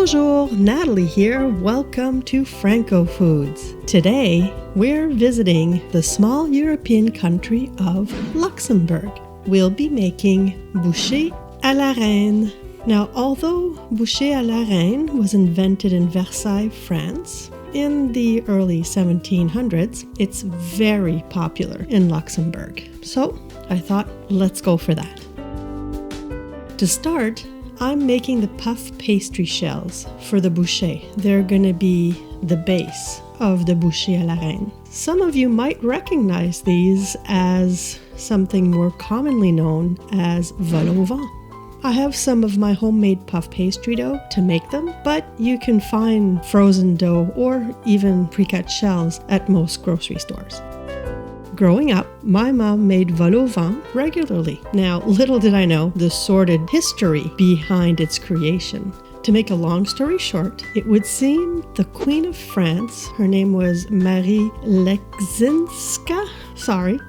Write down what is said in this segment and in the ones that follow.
Bonjour, Natalie here. Welcome to FrancoFoods. Today, we're visiting the small European country of Luxembourg. We'll be making Bouchées à la Reine. Now, although Bouchées à la Reine was invented in Versailles, France, in the early 1700s, it's very popular in Luxembourg. So, I thought, let's go for that. To start, I'm making the puff pastry shells for the bouchée. They're going to be the base of the bouchée à la reine. Some of you might recognize these as something more commonly known as vol au vent. I have some of my homemade puff pastry dough to make them, but you can find frozen dough or even pre-cut shells at most grocery stores. Growing up, my mom made vol au vent regularly. Now, little did I know the sordid history behind its creation. To make a long story short, it would seem the Queen of France, her name was Marie Leczinska.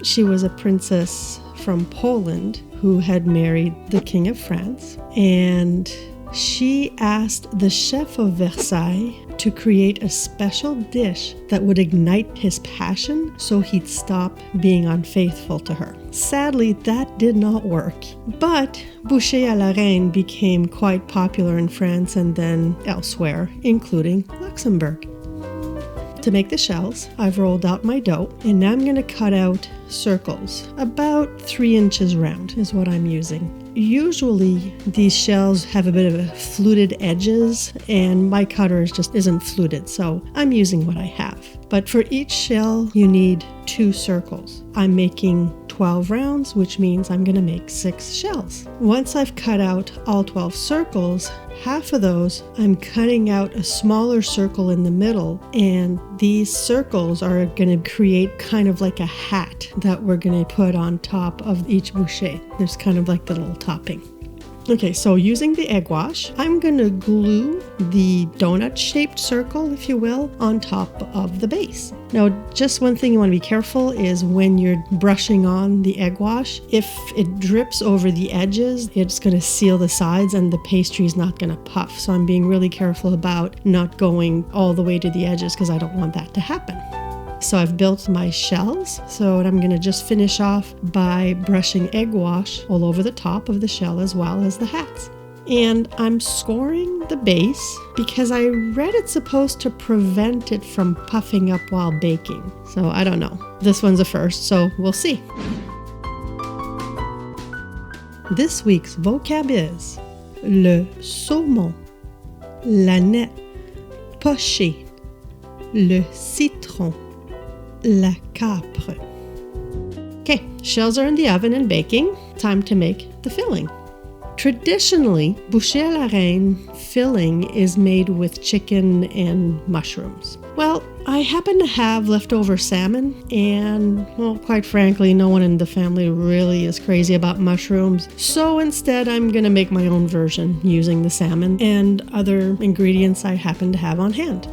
She was a princess from Poland who had married the King of France, and she asked the chef of Versailles to create a special dish that would ignite his passion so he'd stop being unfaithful to her. Sadly, that did not work, but Bouchées à la Reine became quite popular in France and then elsewhere, including Luxembourg. To make the shells, I've rolled out my dough, and now I'm going to cut out circles. About 3 inches round is what I'm using. Usually, these shells have a bit of fluted edges, and my cutter just isn't fluted, so I'm using what I have. But for each shell, you need 2 circles. I'm making 12 rounds, which means I'm going to make 6 shells. Once I've cut out all 12 circles, half of those, I'm cutting out a smaller circle in the middle, and these circles are going to create kind of like a hat that we're going to put on top of each bouchée. There's kind of like the little topping. Okay, so using the egg wash, I'm going to glue the donut-shaped circle, if you will, on top of the base. Now, just one thing you want to be careful is when you're brushing on the egg wash, if it drips over the edges, it's going to seal the sides and the pastry is not going to puff. So I'm being really careful about not going all the way to the edges because I don't want that to happen. So I've built my shells, so I'm going to just finish off by brushing egg wash all over the top of the shell as well as the hats. And I'm scoring the base because I read it's supposed to prevent it from puffing up while baking. So I don't know. This one's a first, so we'll see. This week's vocab is le saumon, l'aneth, poché, le citron, la capre. Okay, shells are in the oven and baking. Time to make the filling. Traditionally, Bouchées à la Reine filling is made with chicken and mushrooms. Well, I happen to have leftover salmon, and, well, quite frankly, no one in the family really is crazy about mushrooms. So instead, I'm going to make my own version using the salmon and other ingredients I happen to have on hand.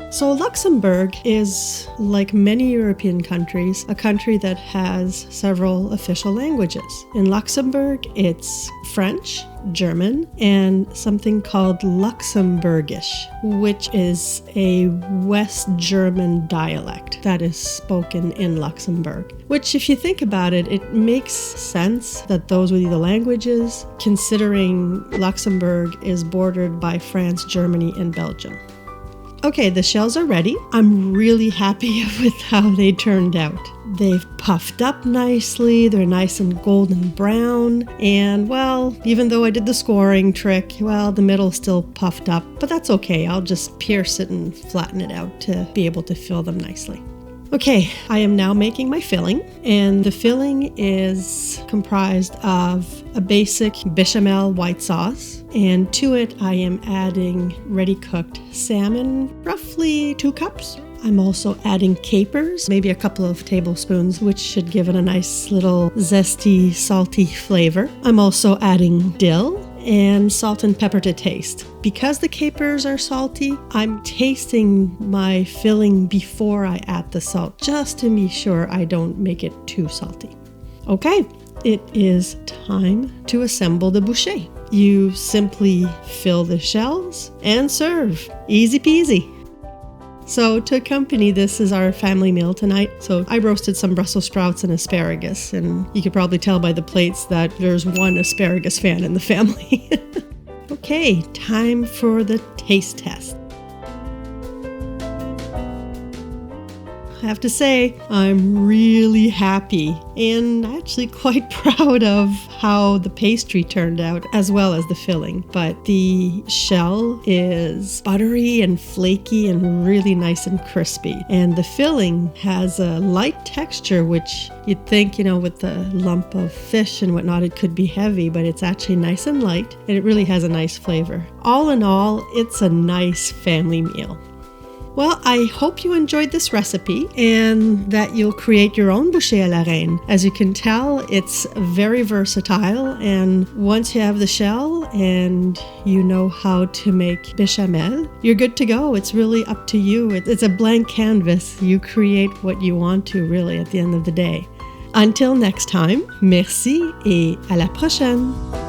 So Luxembourg is, like many European countries, a country that has several official languages. In Luxembourg, it's French, German, and something called Luxembourgish, which is a West German dialect that is spoken in Luxembourg. Which, if you think about it, it makes sense that those would be the languages, considering Luxembourg is bordered by France, Germany, and Belgium. Okay, the shells are ready. I'm really happy with how they turned out. They've puffed up nicely, they're nice and golden brown, and well, even though I did the scoring trick, well, the middle's still puffed up, but that's okay. I'll just pierce it and flatten it out to be able to fill them nicely. Okay, I am now making my filling, and the filling is comprised of a basic béchamel white sauce, and to it I am adding ready-cooked salmon, roughly 2 cups. I'm also adding capers, maybe a couple of tablespoons, which should give it a nice little zesty, salty flavor. I'm also adding dill and salt and pepper to taste. Because the capers are salty, I'm tasting my filling before I add the salt, just to be sure I don't make it too salty. Okay, it is time to assemble the bouchée. You simply fill the shells and serve. Easy peasy. So to accompany this is our family meal tonight. So I roasted some Brussels sprouts and asparagus, and you could probably tell by the plates that there's one asparagus fan in the family. Okay, time for the taste test. I have to say, I'm really happy and actually quite proud of how the pastry turned out, as well as the filling. But the shell is buttery and flaky and really nice and crispy. And the filling has a light texture, which you'd think, with the lump of fish and whatnot, it could be heavy, but it's actually nice and light, and it really has a nice flavor. All in all, it's a nice family meal. Well, I hope you enjoyed this recipe and that you'll create your own bouchée à la reine. As you can tell, it's very versatile, and once you have the shell and you know how to make béchamel, you're good to go. It's really up to you. It's a blank canvas. You create what you want to, really, at the end of the day. Until next time, merci et à la prochaine!